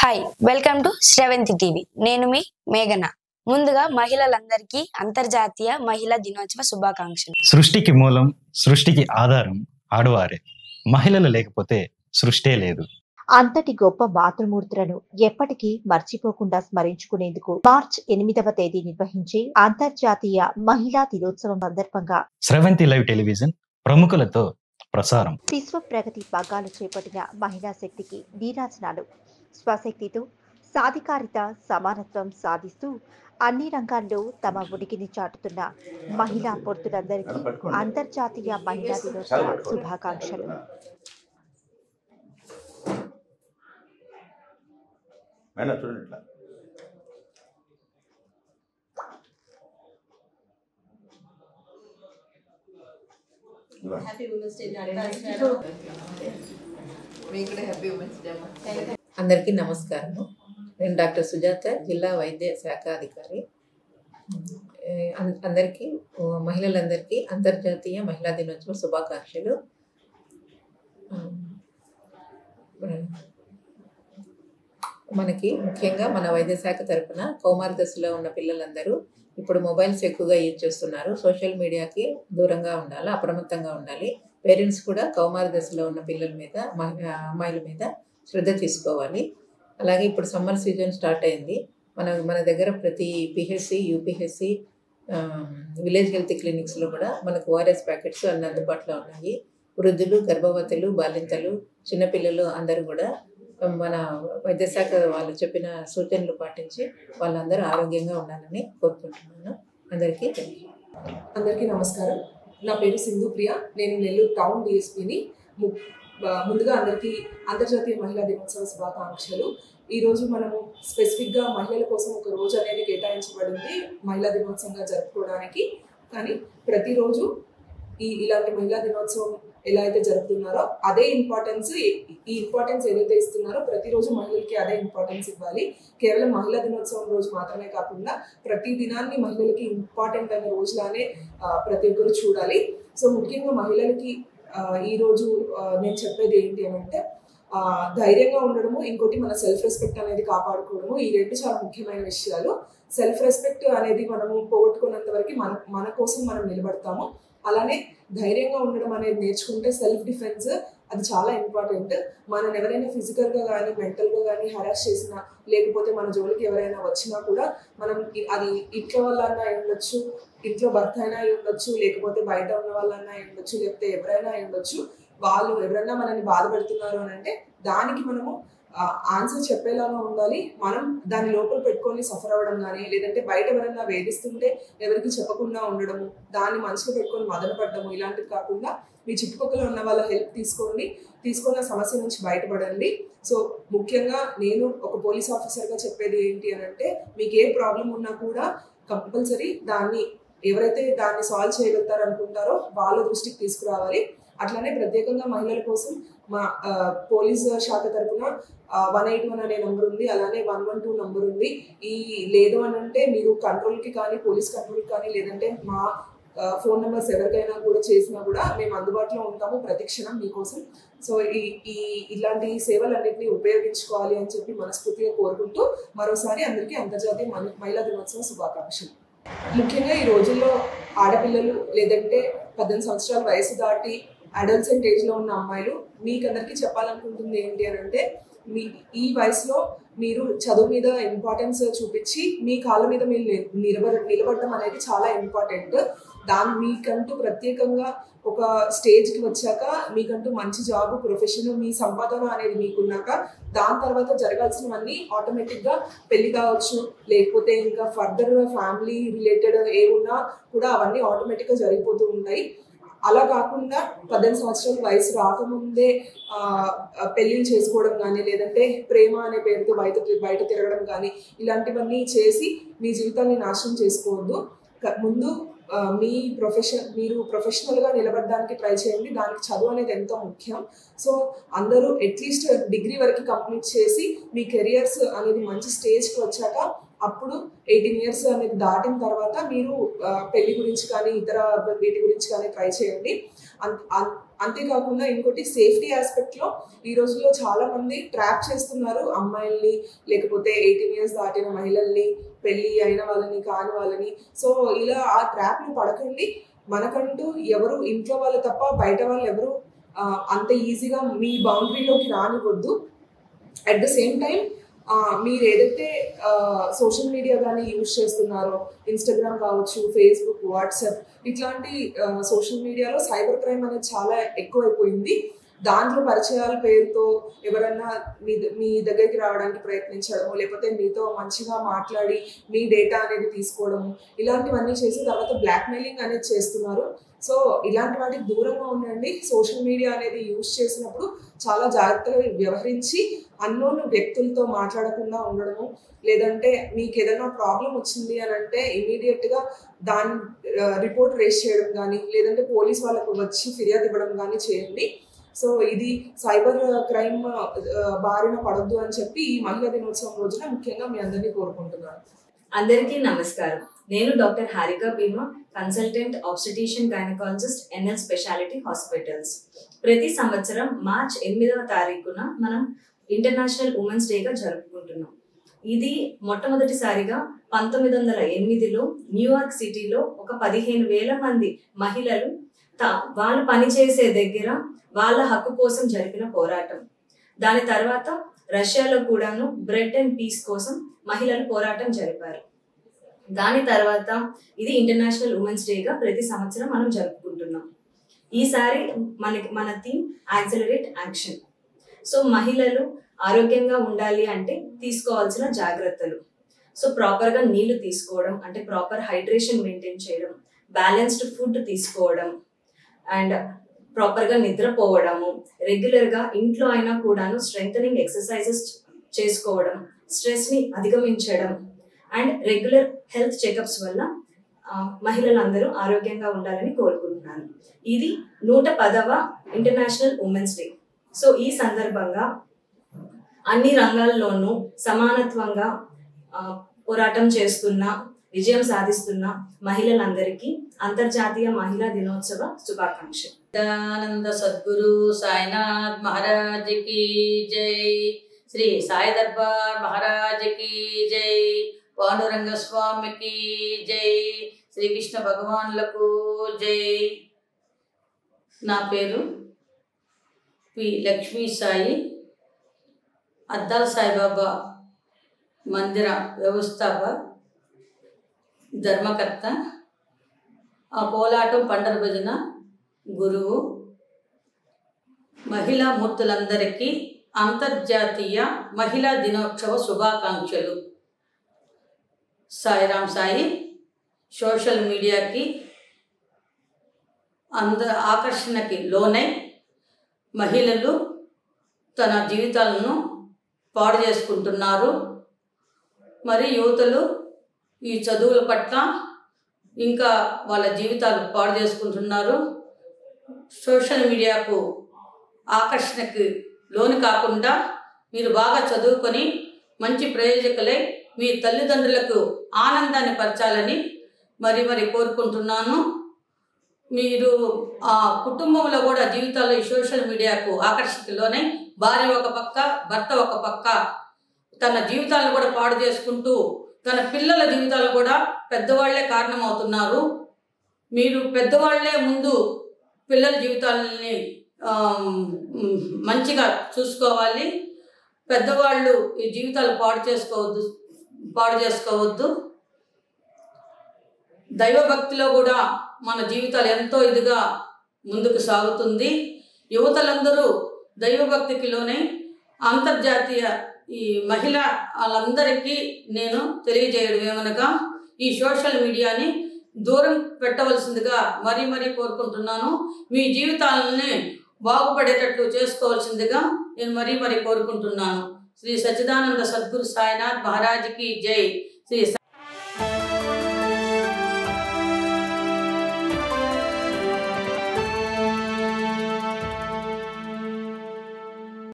Hi welcome to Sravanthi TV. నేను మీ మేఘన. ముందుగా మహిళలందరికీ అంతర్జాతీయ మహిళా దినోత్సవ శుభాకాంక్షలు. సృష్టికి మూలం, సృష్టికి ఆధారం ఆడవారే. మహిళలు లేకపోతే సృష్టే లేదు. అంతటి గొప్ప మాతృమూర్తులను ఎప్పటికీ మర్చిపోకుండా స్మరించుకునేందుకు మార్చ్ 8వ తేదీ నిర్వహించే అంతర్జాతీయ మహిళా దినోత్సవం సందర్భంగా స్రవంతి లైవ్ టెలివిజన్ ప్రముఖులతో ప్రసారం. విశ్వ ప్రగతి పగ్గాలు చేపట్టిన మహిళా శక్తికి నీరాజనాలు. స్వశక్తితో సాధికారిత, సమానత్వం సాధిస్తూ అన్ని రంగాల్లో తమ ఉనికిని చాటుతున్న మహిళా పొర్తులందరికీ అంతర్జాతీయ మహిళా దినోత్సవ శుభాకాంక్షలు. అందరికీ నమస్కారము. నేను డాక్టర్ సుజాత, జిల్లా వైద్య శాఖ అధికారి. అందరికీ మహిళలందరికీ అంతర్జాతీయ మహిళా దినోత్సవ శుభాకాంక్షలు. మనకి ముఖ్యంగా మన వైద్య శాఖ తరఫున కౌమార దశలో ఉన్న పిల్లలందరూ ఇప్పుడు మొబైల్స్ ఎక్కువగా యూజ్ చేస్తున్నారు. సోషల్ మీడియాకి దూరంగా ఉండాలి, అప్రమత్తంగా ఉండాలి. పేరెంట్స్ కూడా కౌమార దశలో ఉన్న పిల్లల మీద, అమ్మాయిల మీద శ్రద్ధ తీసుకోవాలి. అలాగే ఇప్పుడు సమ్మర్ సీజన్ స్టార్ట్ అయింది. మన దగ్గర ప్రతి పిహెచ్సి, యూపీహెచ్సి, విలేజ్ హెల్త్ క్లినిక్స్లో కూడా మనకు ఓఆర్ఎస్ ప్యాకెట్స్ అన్ని అందుబాటులో ఉన్నాయి. వృద్ధులు, గర్భవతులు, బాలింతలు, చిన్నపిల్లలు అందరూ కూడా మన వైద్యశాఖ వాళ్ళు చెప్పిన సూచనలు పాటించి వాళ్ళందరూ ఆరోగ్యంగా ఉండాలని కోరుకుంటున్నాను. అందరికీ నమస్కారం. నా పేరు సింధు ప్రియ. నేను నెల్లూరు టౌన్ డిఎస్పీని. ముందుగా అందరికీ అంతర్జాతీయ మహిళా దినోత్సవ శుభాకాంక్షలు. ఈరోజు మనము స్పెసిఫిక్గా మహిళల కోసం ఒక రోజు అనేది కేటాయించబడింది మహిళా దినోత్సవంగా జరుపుకోవడానికి. కానీ ప్రతిరోజు ఇలాంటి మహిళా దినోత్సవం ఎలా అయితే జరుపుతున్నారో అదే ఈ ఇంపార్టెన్స్ ఏదైతే ఇస్తున్నారో ప్రతిరోజు మహిళలకి అదే ఇంపార్టెన్స్ ఇవ్వాలి. కేవలం మహిళా దినోత్సవం రోజు మాత్రమే కాకుండా ప్రతి దినాన్ని మహిళలకి ఇంపార్టెంట్ అయిన రోజులానే ప్రతి ఒక్కరు చూడాలి. సో ముఖ్యంగా మహిళలకి ఈరోజు నేను చెప్పేది ఏంటి అని అంటే, ధైర్యంగా ఉండడము, ఇంకోటి మన సెల్ఫ్ రెస్పెక్ట్ అనేది కాపాడుకోవడము. ఈ రెండు చాలా ముఖ్యమైన విషయాలు. సెల్ఫ్ రెస్పెక్ట్ అనేది మనము పోగొట్టుకున్నంత వరకు మన కోసం మనం నిలబడతాము. అలానే ధైర్యంగా ఉండడం అనేది నేర్చుకుంటే సెల్ఫ్ డిఫెన్స్ అది చాలా ఇంపార్టెంట్. మనం ఎవరైనా ఫిజికల్గా కానీ మెంటల్గా కానీ హరాస్ చేసినా, లేకపోతే మన జోలికి ఎవరైనా వచ్చినా కూడా మనం అది ఇంట్లో వాళ్ళన్నా అయి ఉండొచ్చు, ఇంట్లో భర్త అయినా అయి ఉండొచ్చు, లేకపోతే బయట ఉన్న వాళ్ళన్నా అయి ఉండొచ్చు, లేకపోతే ఎవరైనా అయి ఉండొచ్చు. వాళ్ళు ఎవరైనా మనల్ని బాధపెడుతున్నారు అని అంటే దానికి మనము ఆన్సర్ చెప్పేలాగా ఉండాలి. మనం దాన్ని లోపల పెట్టుకొని సఫర్ అవ్వడం కానీ, లేదంటే బయట ఎవరైనా వేధిస్తుంటే ఎవరికి చెప్పకుండా ఉండడము, దాన్ని మనసులో పెట్టుకొని మదనపడము, ఇలాంటివి కాకుండా మీ చుట్టుపక్కల ఉన్న వాళ్ళ హెల్ప్ తీసుకున్న సమస్య నుంచి బయటపడండి. సో ముఖ్యంగా నేను ఒక పోలీస్ ఆఫీసర్గా చెప్పేది ఏంటి అని అంటే, మీకు ఏ ప్రాబ్లం ఉన్నా కూడా కంపల్సరీ ఎవరైతే దాన్ని సాల్వ్ చేయగలుగుతారు అనుకుంటారో వాళ్ళ దృష్టికి తీసుకురావాలి. అట్లానే ప్రత్యేకంగా మహిళల కోసం మా పోలీస్ శాఖ తరఫున 181 అనే నంబర్ ఉంది, అలానే 112 నంబర్ ఉంది. లేదు అని అంటే మీరు కంట్రోల్కి కానీ, పోలీస్ కంట్రోల్కి కానీ, లేదంటే మా ఫోన్ నెంబర్స్ ఎవరికైనా కూడా చేసినా కూడా మేము అందుబాటులో ఉంటాము ప్రతిక్షణం మీకోసం. సో ఇలాంటి సేవలన్నింటినీ ఉపయోగించుకోవాలి అని చెప్పి మనస్ఫూర్తిగా కోరుకుంటూ మరోసారి అందరికీ అంతర్జాతీయ మహిళా దినోత్సవ శుభాకాంక్షలు. ముఖ్యంగా ఈ రోజుల్లో ఆడపిల్లలు, లేదంటే 18 సంవత్సరాల వయసు దాటి అడల్సెంట్ ఏజ్లో ఉన్న అమ్మాయిలు, మీకందరికీ చెప్పాలనుకుంటుంది ఏంటి అని అంటే, ఈ వయసులో మీరు చదువు మీద ఇంపార్టెన్స్ చూపించి మీ కాళ్ళ మీద మీరు నిలబడడం అనేది చాలా ఇంపార్టెంట్. మీకంటూ ప్రత్యేకంగా ఒక స్టేజ్కి వచ్చాక మీకంటూ మంచి జాబ్, ప్రొఫెషన్, మీ సంపాదన అనేది మీకున్నాక దాని తర్వాత జరగాల్సినవన్నీ ఆటోమేటిక్గా పెళ్లి కావచ్చు, లేకపోతే ఇంకా ఫర్దర్ ఫ్యామిలీ రిలేటెడ్ ఏమున్నా కూడా అవన్నీ ఆటోమేటిక్గా జరిగిపోతూ ఉంటాయి. అలా కాకుండా 18 సంవత్సరాల వయసు రాకముందే పెళ్ళిళ్ళు చేసుకోవడం కానీ, లేదంటే ప్రేమ అనే పేరుతో బయట తిరగడం కానీ, ఇలాంటివన్నీ చేసి మీ జీవితాన్ని నాశనం చేసుకోవద్దు. ముందు మీరు ప్రొఫెషనల్గా నిలబడడానికి ట్రై చేయండి. దానికి చదువు అనేది ఎంతో ముఖ్యం. సో అందరూ అట్లీస్ట్ డిగ్రీ వరకు కంప్లీట్ చేసి మీ కెరియర్స్ అనేది మంచి స్టేజ్కి వచ్చాక అప్పుడు 18 ఇయర్స్ అనేది దాటిన తర్వాత మీరు పెళ్లి గురించి కానీ ఇతర వీటి గురించి కానీ ట్రై చేయండి. అంతేకాకుండా ఇంకోటి సేఫ్టీ ఆస్పెక్ట్లో ఈ రోజుల్లో చాలా మంది ట్రాప్ చేస్తున్నారు అమ్మాయిల్ని, లేకపోతే 18 years దాటిన మహిళల్ని, పెళ్ళి అయిన వాళ్ళని కాని వాళ్ళని. సో ఇలా ఆ ట్రాప్ని పడకండి. మనకంటూ ఎవరు ఇంట్లో వాళ్ళు తప్ప బయట వాళ్ళు ఎవరు అంత ఈజీగా మీ బౌండరీలోకి రానివ్వద్దు. అట్ ద సేమ్ టైం మీరు ఏదైతే సోషల్ మీడియా కానీ యూజ్ చేస్తున్నారో, ఇన్స్టాగ్రామ్ కావచ్చు, ఫేస్బుక్, వాట్సాప్, ఇట్లాంటి సోషల్ మీడియాలో సైబర్ క్రైమ్ అనేది చాలా ఎక్కువైపోయింది. దాంట్లో పరిచయాల పేరుతో ఎవరన్నా మీ దగ్గరికి రావడానికి ప్రయత్నించడము, లేకపోతే మీతో మంచిగా మాట్లాడి మీ డేటా అనేది తీసుకోవడము, ఇలాంటివన్నీ చేసి తర్వాత బ్లాక్మెయిలింగ్ అనేది చేస్తున్నారు. సో ఇలాంటి వాటికి దూరంగా ఉండండి. సోషల్ మీడియా అనేది యూజ్ చేసినప్పుడు చాలా జాగ్రత్తగా వ్యవహరించి అన్నోన్ వ్యక్తులతో మాట్లాడకుండా ఉండడము, లేదంటే మీకు ఏదైనా ప్రాబ్లం వచ్చింది అని అంటే ఇమీడియట్గా దాన్ని రిపోర్ట్ రేస్ చేయడం కానీ, లేదంటే పోలీస్ వాళ్ళకు వచ్చి ఫిర్యాదు ఇవ్వడం కానీ చేయండి. సో ఇది సైబర్ క్రైమ్ బారిన పడొద్దు అని చెప్పి ఈ మహిళా దినోత్సవం రోజున ముఖ్యంగా మీ అందరినీ కోరుకుంటున్నాను. అందరికీ నమస్కారం. నేను doctor Harika Bhima, consultant obstetrician gynaecologist, NL speciality hospitals. ప్రతి సంవత్సరం మార్చ్ 8వ తారీఖున మనం ఇంటర్నేషనల్ ఉమెన్స్ డేగా జరుపుకుంటున్నాం. ఇది మొట్టమొదటిసారిగా 1908లో న్యూయార్క్ సిటీలో ఒక 15,000 మంది మహిళలు వాళ్ళు పనిచేసే దగ్గర వాళ్ళ హక్కు కోసం జరిపిన పోరాటం. దాని తర్వాత రష్యాలో కూడాను బ్రెడ్ అండ్ పీస్ కోసం మహిళలు పోరాటం జరిపారు. దాని తర్వాత ఇది ఇంటర్నేషనల్ ఉమెన్స్ డేగా ప్రతి సంవత్సరం మనం జరుపుకుంటున్నాం. ఈసారి మన థీమ్ యాక్సిలరేట్ యాక్షన్. సో మహిళలు ఆరోగ్యంగా ఉండాలి అంటే తీసుకోవాల్సిన జాగ్రత్తలు. సో ప్రాపర్గా నీళ్లు తీసుకోవడం, అంటే ప్రాపర్ హైడ్రేషన్ మెయింటైన్ చేయడం, బ్యాలెన్స్డ్ ఫుడ్ తీసుకోవడం, అండ్ ప్రాపర్గా నిద్రపోవడము, రెగ్యులర్గా ఇంట్లో అయినా కూడాను స్ట్రెంథనింగ్ ఎక్సర్సైజెస్ చేసుకోవడం, స్ట్రెస్ని అధిగమించడం, అండ్ రెగ్యులర్ హెల్త్ చెకప్స్ వల్ల మహిళలందరూ ఆరోగ్యంగా ఉండాలని కోరుకుంటున్నాను. ఇది 110వ ఇంటర్నేషనల్ ఉమెన్స్ డే. సో ఈ సందర్భంగా అన్ని రంగాల్లోనూ సమానత్వంగా పోరాటం చేస్తున్న, విజయం సాధిస్తున్న మహిళలందరికీ అంతర్జాతీయ మహిళా దినోత్సవ శుభాకాంక్షలు. దయానంద సద్గురు సాయినాథ్ మహారాజ్ की जय, శ్రీ సాయి దర్బార్ మహారాజ్ की जय, పాండురంగ స్వామికి జై, శ్రీకృష్ణ భగవాన్లకు జై. నా పేరు పి లక్ష్మీ సాయి, అద్దాల సాయిబాబా మందిర వ్యవస్థాపక, ధర్మకర్త, ఆ కోలాటం పండర భజన గురువు. మహిళా మూర్తులందరికీ అంతర్జాతీయ మహిళా దినోత్సవ శుభాకాంక్షలు. సాయిరామ్ సాయి సోషల్ మీడియాకి ఆకర్షణకి లోనై మహిళలు తన జీవితాలను పాడు చేసుకుంటున్నారు. మరి యువతలు ఈ చదువుల పట్ల ఇంకా వాళ్ళ జీవితాలు పాడు చేసుకుంటున్నారు. సోషల్ మీడియాకు ఆకర్షణకి లోను కాకుండా మీరు బాగా చదువుకొని మంచి ప్రయోజకులై మీ తల్లిదండ్రులకు ఆనందాన్ని పరచాలని మరి కోరుకుంటున్నాను. మీరు ఆ కుటుంబంలో కూడా జీవితాల్లో ఈ సోషల్ మీడియాకు ఆకర్షణలోనే భార్య ఒక పక్క, భర్త ఒక పక్క తన జీవితాలను కూడా పాడు చేసుకుంటూ తన పిల్లల జీవితాలను కూడా పెద్దవాళ్లే కారణమవుతున్నారు. మీరు పెద్దవాళ్లే ముందు పిల్లల జీవితాలని మంచిగా చూసుకోవాలి. పెద్దవాళ్ళు ఈ జీవితాలు పాడు చేసుకోవద్దు. దైవభక్తిలో కూడా మన జీవితాలు ఎంతో ఇదిగా ముందుకు సాగుతుంది. యువతలందరూ దైవభక్తికి లోనే అంతర్జాతీయ ఈ మహిళా వాళ్ళందరికీ నేను తెలియజేయడం ఏమనగా ఈ సోషల్ మీడియాని దూరం పెట్టవలసిందిగా మరీ కోరుకుంటున్నాను. మీ జీవితాలని బాగుపడేటట్లు చేసుకోవాల్సిందిగా నేను మరీ కోరుకుంటున్నాను. శ్రీ సచ్చిదానంద సద్గురు సాయినాథ్ మహారాజ్ की जय. శ్రీ